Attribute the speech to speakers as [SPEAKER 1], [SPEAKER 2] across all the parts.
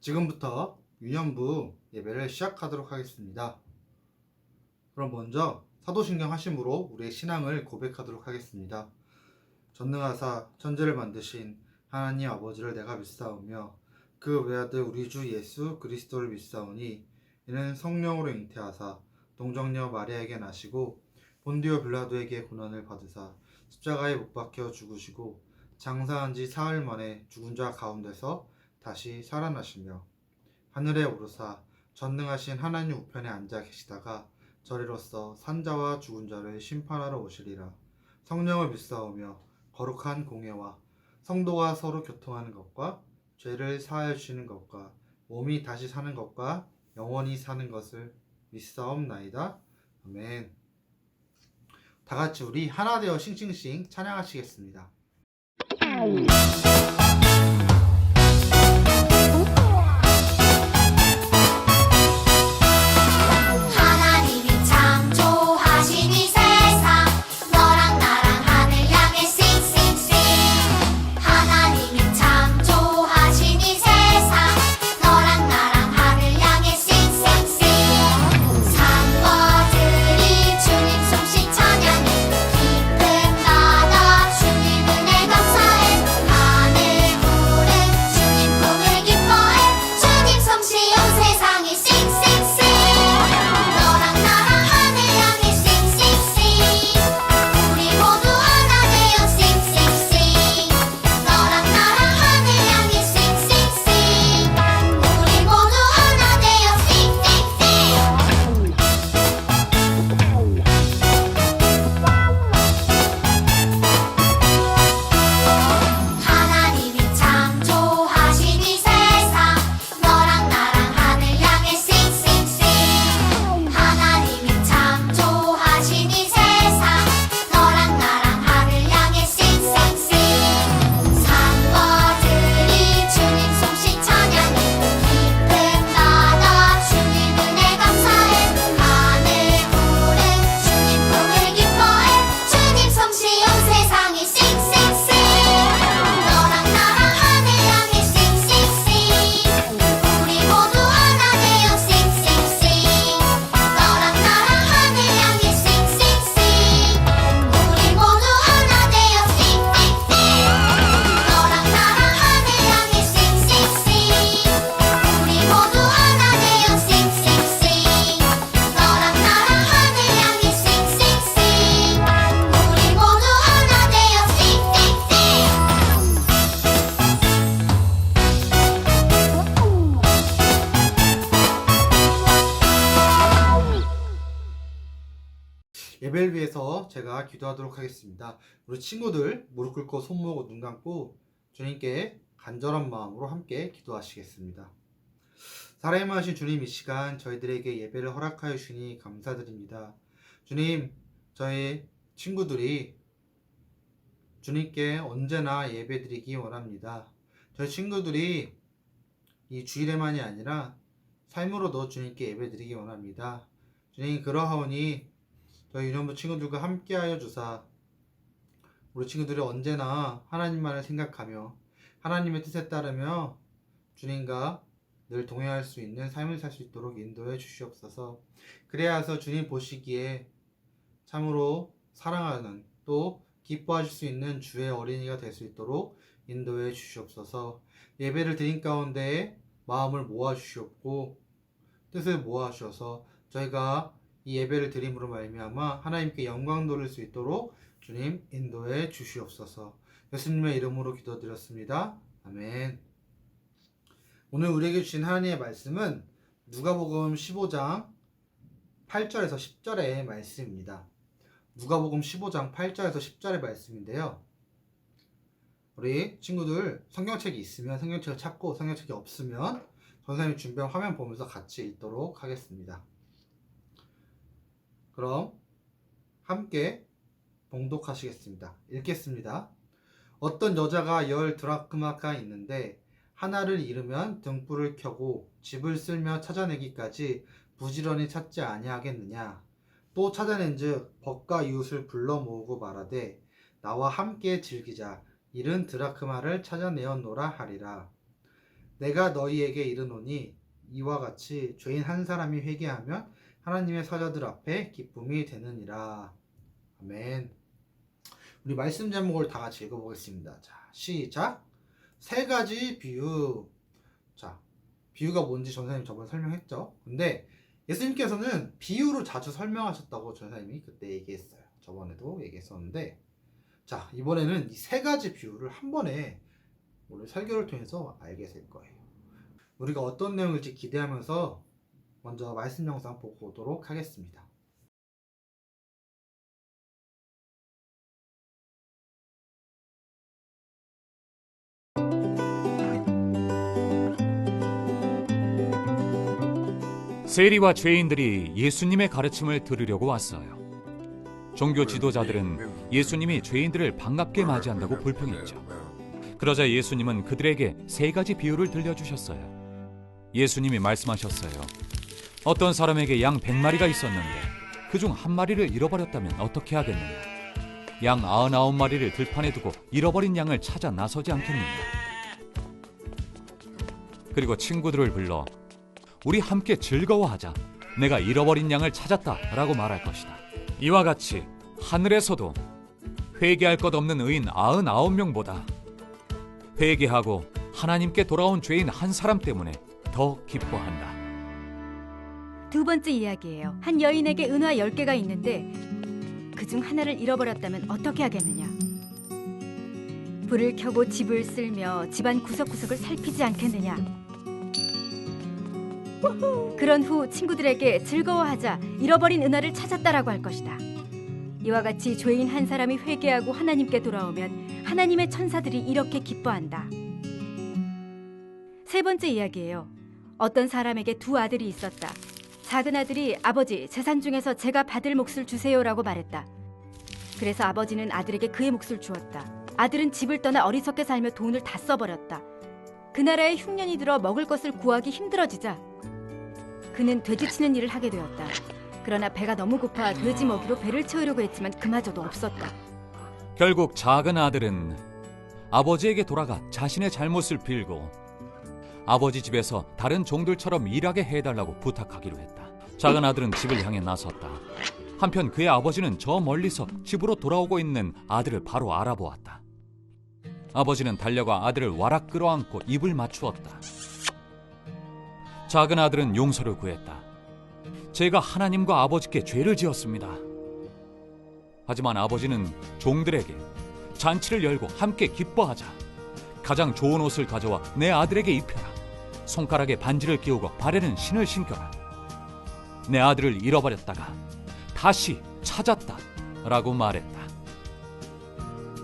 [SPEAKER 1] 지금부터 유년부 예배를 시작하도록 하겠습니다. 그럼 먼저 사도신경 하심으로 우리의 신앙을 고백하도록 하겠습니다. 전능하사 천지를 만드신 하나님 아버지를 내가 믿사오며 그 외아들 우리 주 예수 그리스도를 믿사오니 이는 성령으로 잉태하사 동정녀 마리아에게 나시고 본디오 빌라도에게 고난을 받으사 십자가에 못 박혀 죽으시고 장사한 지 사흘 만에 죽은 자 가운데서 다시 살아나시며 하늘에 오르사 전능하신 하나님 우편에 앉아 계시다가 저리로서 산자와 죽은 자를 심판하러 오시리라. 성령을 믿사오며 거룩한 공예와 성도가 서로 교통하는 것과 죄를 사하여 주시는 것과 몸이 다시 사는 것과 영원히 사는 것을 믿사옵나이다. 아멘. 다 같이 우리 하나 되어 싱싱싱 찬양하시겠습니다. 예배를 위해서 제가 기도하도록 하겠습니다. 우리 친구들 무릎 꿇고 손 모으고 눈 감고 주님께 간절한 마음으로 함께 기도하시겠습니다. 살아있는 주님, 이 시간 저희들에게 예배를 허락하여 주시니 감사드립니다. 주님, 저희 친구들이 주님께 언제나 예배드리기 원합니다. 저희 친구들이 이 주일에만이 아니라 삶으로도 주님께 예배드리기 원합니다. 주님, 그러하오니 저희 유년부 친구들과 함께하여 주사 우리 친구들이 언제나 하나님만을 생각하며 하나님의 뜻에 따르며 주님과 늘 동행할 수 있는 삶을 살 수 있도록 인도해 주시옵소서. 그래야서 주님 보시기에 참으로 사랑하는 또 기뻐하실 수 있는 주의 어린이가 될 수 있도록 인도해 주시옵소서. 예배를 드린 가운데 마음을 모아 주시옵고 뜻을 모아 주셔서 저희가 이 예배를 드림으로 말미암아 하나님께 영광 돌릴 수 있도록 주님 인도해 주시옵소서. 예수님의 이름으로 기도드렸습니다. 아멘. 오늘 우리에게 주신 하나님의 말씀은 누가복음 15장 8절에서 10절의 말씀입니다. 누가복음 15장 8절에서 10절의 말씀인데요. 우리 친구들 성경책이 있으면 성경책을 찾고 성경책이 없으면 선생님이 준비한 화면 보면서 같이 읽도록 하겠습니다. 그럼 함께 봉독하시겠습니다. 읽겠습니다. 어떤 여자가 10 드라크마가 있는데 하나를 잃으면 등불을 켜고 집을 쓸며 찾아내기까지 부지런히 찾지 아니하겠느냐. 또 찾아낸즉 벗과 이웃을 불러 모으고 말하되 나와 함께 즐기자. 잃은 드라크마를 찾아내었노라 하리라. 내가 너희에게 이르노니 이와 같이 죄인 한 사람이 회개하면 하나님의 사자들 앞에 기쁨이 되느니라. 아멘. 우리 말씀 제목을 다 같이 읽어보겠습니다. 자, 시작. 세 가지 비유. 자, 비유가 뭔지 전사님 저번에 설명했죠. 근데 예수님께서는 비유로 자주 설명하셨다고 전사님이 그때 얘기했어요. 저번에도 얘기했었는데, 자, 이번에는 이 세 가지 비유를 한 번에 오늘 설교를 통해서 알게 될 거예요. 우리가 어떤 내용일지 기대하면서 먼저 말씀 영상 보고 오도록 하겠습니다.
[SPEAKER 2] 세리와 죄인들이 예수님의 가르침을 들으려고 왔어요. 종교 지도자들은 예수님이 죄인들을 반갑게 맞이한다고 불평했죠. 그러자 예수님은 그들에게 세 가지 비유를 들려주셨어요. 예수님이 말씀하셨어요. 어떤 사람에게 양 100마리가 있었는데 그중 한 마리를 잃어버렸다면 어떻게 하겠느냐? 양 99마리를 들판에 두고 잃어버린 양을 찾아 나서지 않겠느냐? 그리고 친구들을 불러 우리 함께 즐거워하자. 내가 잃어버린 양을 찾았다 라고 말할 것이다. 이와 같이 하늘에서도 회개할 것 없는 의인 99명보다 회개하고 하나님께 돌아온 죄인 한 사람 때문에 더 기뻐한다.
[SPEAKER 3] 두 번째 이야기예요. 한 여인에게 은화 10개가 있는데 그중 하나를 잃어버렸다면 어떻게 하겠느냐? 불을 켜고 집을 쓸며 집안 구석구석을 살피지 않겠느냐? 그런 후 친구들에게 즐거워하자. 잃어버린 은화를 찾았다라고 할 것이다. 이와 같이 죄인 한 사람이 회개하고 하나님께 돌아오면 하나님의 천사들이 이렇게 기뻐한다. 세 번째 이야기예요. 어떤 사람에게 두 아들이 있었다. 작은 아들이 아버지, 재산 중에서 제가 받을 몫을 주세요라고 말했다. 그래서 아버지는 아들에게 그의 몫을 주었다. 아들은 집을 떠나 어리석게 살며 돈을 다 써버렸다. 그 나라에 흉년이 들어 먹을 것을 구하기 힘들어지자 그는 돼지치는 일을 하게 되었다. 그러나 배가 너무 고파 돼지 먹이로 배를 채우려고 했지만 그마저도 없었다.
[SPEAKER 2] 결국 작은 아들은 아버지에게 돌아가 자신의 잘못을 빌고 아버지 집에서 다른 종들처럼 일하게 해달라고 부탁하기로 했다. 작은 아들은 집을 향해 나섰다. 한편 그의 아버지는 저 멀리서 집으로 돌아오고 있는 아들을 바로 알아보았다. 아버지는 달려가 아들을 와락 끌어안고 입을 맞추었다. 작은 아들은 용서를 구했다. 제가 하나님과 아버지께 죄를 지었습니다. 하지만 아버지는 종들에게 잔치를 열고 함께 기뻐하자. 가장 좋은 옷을 가져와 내 아들에게 입혀라. 손가락에 반지를 끼우고 발에는 신을 신겨라. 내 아들을 잃어버렸다가 다시 찾았다 라고 말했다.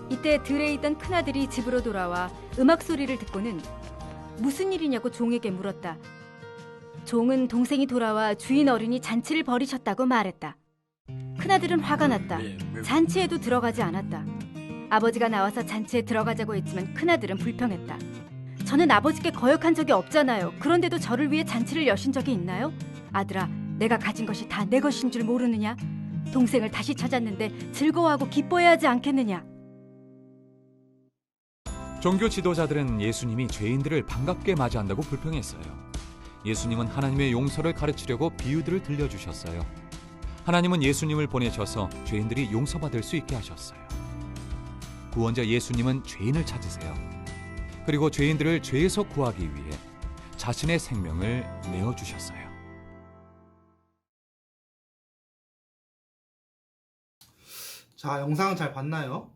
[SPEAKER 3] 이때 들에 있던 큰아들이 집으로 돌아와 음악 소리를 듣고는 무슨 일이냐고 종에게 물었다. 종은 동생이 돌아와 주인 어른이 잔치를 벌이셨다고 말했다. 큰아들은 화가 났다. 잔치에도 들어가지 않았다. 아버지가 나와서 잔치에 들어가자고 했지만 큰아들은 불평했다. 저는 아버지께 거역한 적이 없잖아요. 그런데도 저를 위해 잔치를 여신 적이 있나요? 아들아, 내가 가진 것이 다 내 것인 줄 모르느냐? 동생을 다시 찾았는데 즐거워하고 기뻐해야 하지 않겠느냐?
[SPEAKER 2] 종교 지도자들은 예수님이 죄인들을 반갑게 맞이한다고 불평했어요. 예수님은 하나님의 용서를 가르치려고 비유들을 들려주셨어요. 하나님은 예수님을 보내셔서 죄인들이 용서받을 수 있게 하셨어요. 구원자 예수님은 죄인을 찾으세요. 그리고 죄인들을 죄에서 구하기 위해 자신의 생명을 내어주셨어요.
[SPEAKER 1] 자, 영상은 잘 봤나요?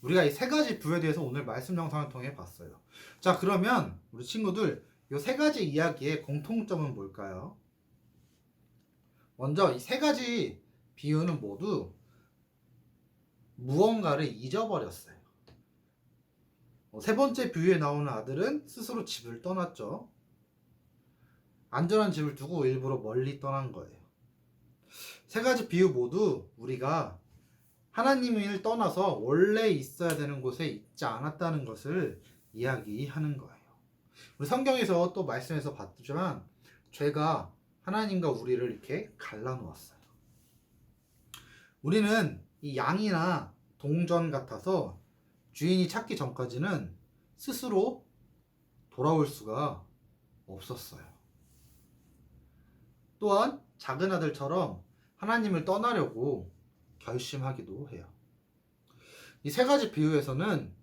[SPEAKER 1] 우리가 이 세 가지 부에 대해서 오늘 말씀 영상을 통해 봤어요. 자, 그러면 우리 친구들 이 세 가지 이야기의 공통점은 뭘까요? 먼저 이 세 가지 비유는 모두 무언가를 잊어버렸어요. 세 번째 비유에 나오는 아들은 스스로 집을 떠났죠. 안전한 집을 두고 일부러 멀리 떠난 거예요. 세 가지 비유 모두 우리가 하나님을 떠나서 원래 있어야 되는 곳에 있지 않았다는 것을 이야기하는 거예요. 우리 성경에서 또 말씀에서 봤지만 죄가 하나님과 우리를 이렇게 갈라놓았어요. 우리는 이 양이나 동전 같아서 주인이 찾기 전까지는 스스로 돌아올 수가 없었어요. 또한 작은 아들처럼 하나님을 떠나려고 결심하기도 해요. 이 세 가지 비유에서는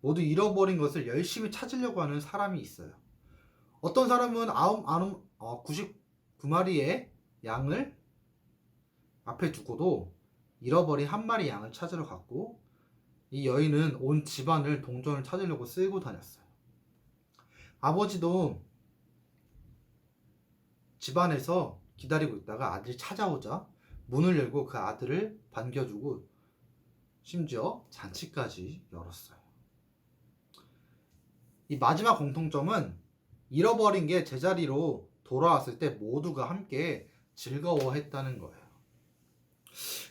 [SPEAKER 1] 모두 잃어버린 것을 열심히 찾으려고 하는 사람이 있어요. 어떤 사람은 99마리의 양을 앞에 두고도 잃어버린 한 마리 양을 찾으러 갔고, 이 여인은 온 집안을 동전을 찾으려고 쓸고 다녔어요. 아버지도 집안에서 기다리고 있다가 아들이 찾아오자 문을 열고 그 아들을 반겨주고 심지어 잔치까지 열었어요. 이 마지막 공통점은 잃어버린 게 제자리로 돌아왔을 때 모두가 함께 즐거워했다는 거예요.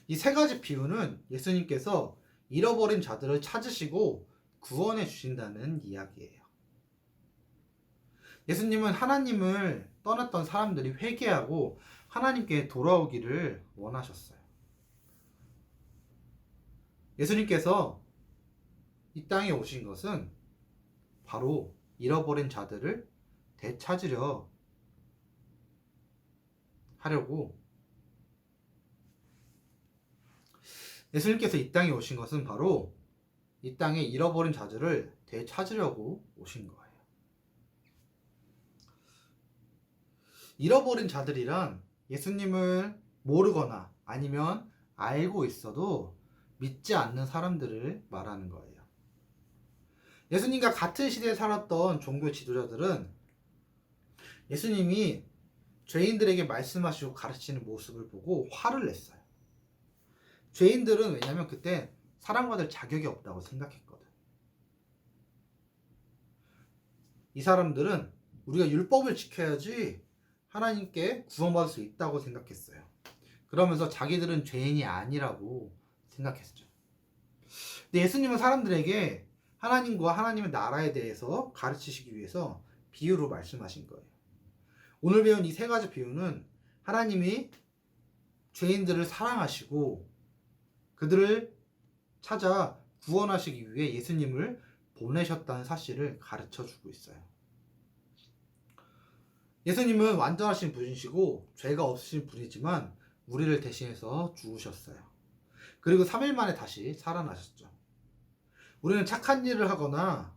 [SPEAKER 1] 이 세 가지 비유는 예수님께서 잃어버린 자들을 찾으시고 구원해 주신다는 이야기예요. 예수님은 하나님을 떠났던 사람들이 회개하고 하나님께 돌아오기를 원하셨어요. 예수님께서 이 땅에 오신 것은 바로 잃어버린 자들을 되찾으려 하려고, 예수님께서 이 땅에 오신 것은 바로 이 땅에 잃어버린 자들을 되찾으려고 오신 거예요. 잃어버린 자들이란 예수님을 모르거나 아니면 알고 있어도 믿지 않는 사람들을 말하는 거예요. 예수님과 같은 시대에 살았던 종교 지도자들은 예수님이 죄인들에게 말씀하시고 가르치는 모습을 보고 화를 냈어요. 죄인들은 왜냐하면 그때 사랑받을 자격이 없다고 생각했거든. 이 사람들은 우리가 율법을 지켜야지 하나님께 구원받을 수 있다고 생각했어요. 그러면서 자기들은 죄인이 아니라고 생각했죠. 근데 예수님은 사람들에게 하나님과 하나님의 나라에 대해서 가르치시기 위해서 비유로 말씀하신 거예요. 오늘 배운 이 세 가지 비유는 하나님이 죄인들을 사랑하시고 그들을 찾아 구원하시기 위해 예수님을 보내셨다는 사실을 가르쳐 주고 있어요. 예수님은 완전하신 분이시고 죄가 없으신 분이지만 우리를 대신해서 죽으셨어요. 그리고 3일 만에 다시 살아나셨죠. 우리는 착한 일을 하거나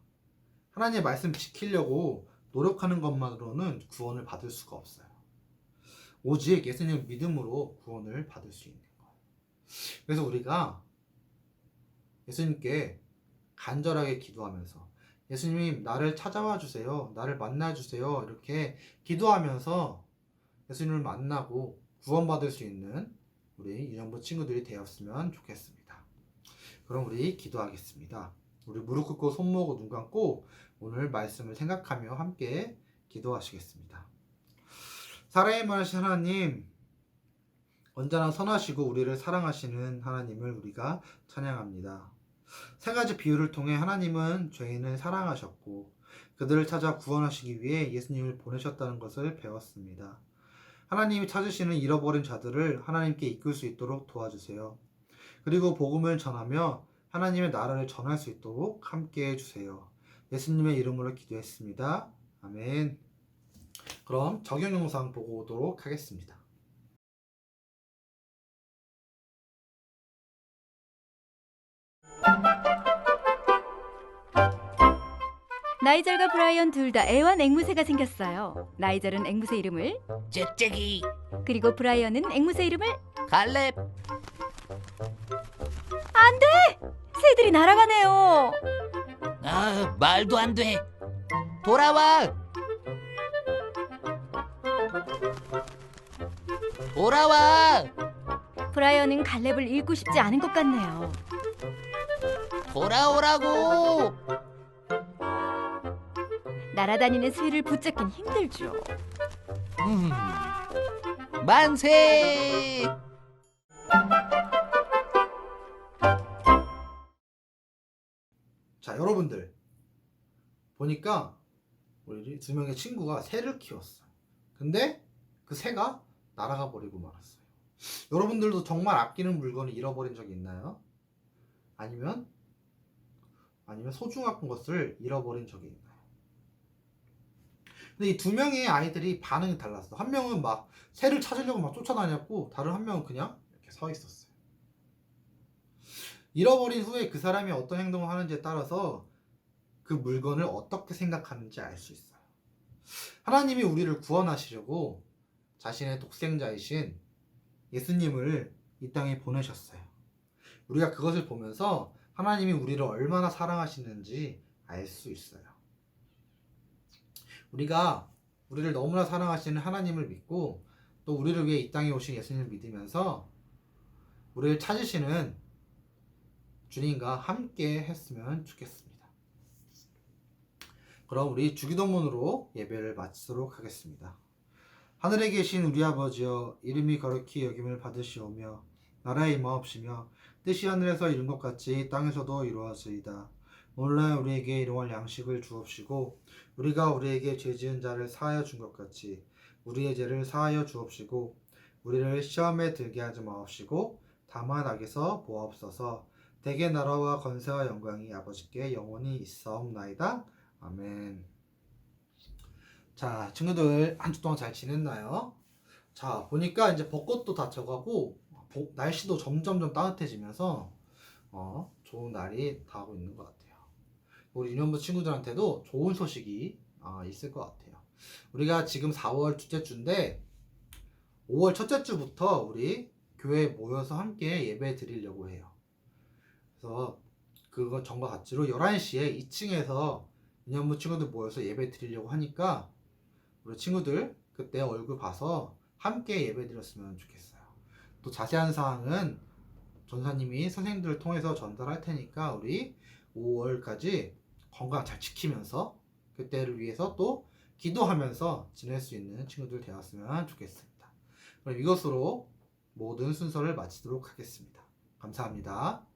[SPEAKER 1] 하나님의 말씀 지키려고 노력하는 것만으로는 구원을 받을 수가 없어요. 오직 예수님 믿음으로 구원을 받을 수 있는 거예요. 그래서 우리가 예수님께 간절하게 기도하면서 예수님 나를 찾아와 주세요. 나를 만나 주세요. 이렇게 기도하면서 예수님을 만나고 구원받을 수 있는 우리 유년부 친구들이 되었으면 좋겠습니다. 그럼 우리 기도하겠습니다. 우리 무릎 꿇고 손 모으고 눈 감고 오늘 말씀을 생각하며 함께 기도하시겠습니다. 사랑의 많으신 하나님, 언제나 선하시고 우리를 사랑하시는 하나님을 우리가 찬양합니다. 세 가지 비유를 통해 하나님은 죄인을 사랑하셨고 그들을 찾아 구원하시기 위해 예수님을 보내셨다는 것을 배웠습니다. 하나님이 찾으시는 잃어버린 자들을 하나님께 이끌 수 있도록 도와주세요. 그리고 복음을 전하며 하나님의 나라를 전할 수 있도록 함께 해주세요. 예수님의 이름으로 기도했습니다. 아멘. 그럼 적용 영상 보고 오도록 하겠습니다.
[SPEAKER 3] 나이절과 브라이언 둘 다 애완 앵무새가 생겼어요. 나이절은 앵무새 이름을,
[SPEAKER 4] 짹짹이,
[SPEAKER 3] 그리고 브라이언은 앵무새 이름을.
[SPEAKER 4] 갈렙.
[SPEAKER 3] 안 돼! 새들이 날아가네요.
[SPEAKER 4] 아, 말도 안 돼. 돌아와. 돌아와.
[SPEAKER 3] 브라이언은 갈렙을 잃고 싶지 않은 것 같네요.
[SPEAKER 4] 돌아오라고.
[SPEAKER 3] 날아다니는 새를 붙잡긴 힘들죠.
[SPEAKER 4] 만세.
[SPEAKER 1] 자, 여러분들 보니까 우리 두 명의 친구가 새를 키웠어요. 근데 그 새가 날아가 버리고 말았어요. 여러분들도 정말 아끼는 물건을 잃어버린 적이 있나요? 아니면 소중한 것을 잃어버린 적이 있나요? 근데 이 두 명의 아이들이 반응이 달랐어. 한 명은 막 새를 찾으려고 막 쫓아다녔고 다른 한 명은 그냥 이렇게 서 있었어요. 잃어버린 후에 그 사람이 어떤 행동을 하는지에 따라서 그 물건을 어떻게 생각하는지 알 수 있어요. 하나님이 우리를 구원하시려고 자신의 독생자이신 예수님을 이 땅에 보내셨어요. 우리가 그것을 보면서 하나님이 우리를 얼마나 사랑하시는지 알 수 있어요. 우리가 우리를 너무나 사랑하시는 하나님을 믿고 또 우리를 위해 이 땅에 오신 예수님을 믿으면서 우리를 찾으시는 주님과 함께 했으면 좋겠습니다. 그럼 우리 주기도문으로 예배를 마치도록 하겠습니다. 하늘에 계신 우리 아버지여, 이름이 거룩히 여김을 받으시오며 나라의 임하옵시며 뜻이 하늘에서 이룬 것 같이 땅에서도 이루어지이다. 오늘날 우리에게 일용할 양식을 주옵시고 우리가 우리에게 죄 지은 자를 사하여 준 것 같이 우리의 죄를 사하여 주옵시고 우리를 시험에 들게 하지 마옵시고 다만 악에서 보옵소서. 대개 나라와 권세와 영광이 아버지께 영원히 있사옵나이다. 아멘. 자, 친구들 한 주 동안 잘 지냈나요? 자, 보니까 이제 벚꽃도 다 져가고 날씨도 점점점 따뜻해지면서 좋은 날이 다가오고 있는 것 같아요. 우리 유년부 친구들한테도 좋은 소식이 있을 것 같아요. 우리가 지금 4월 둘째 주인데 5월 첫째 주부터 우리 교회에 모여서 함께 예배 드리려고 해요. 그래서 그거 전과 같이로 11시에 2층에서 유년부 친구들 모여서 예배 드리려고 하니까 우리 친구들 그때 얼굴 봐서 함께 예배 드렸으면 좋겠어요. 또 자세한 사항은 전사님이 선생님들을 통해서 전달할 테니까 우리 5월까지 건강 잘 지키면서 그때를 위해서 또 기도하면서 지낼 수 있는 친구들 되었으면 좋겠습니다. 그럼 이것으로 모든 순서를 마치도록 하겠습니다. 감사합니다.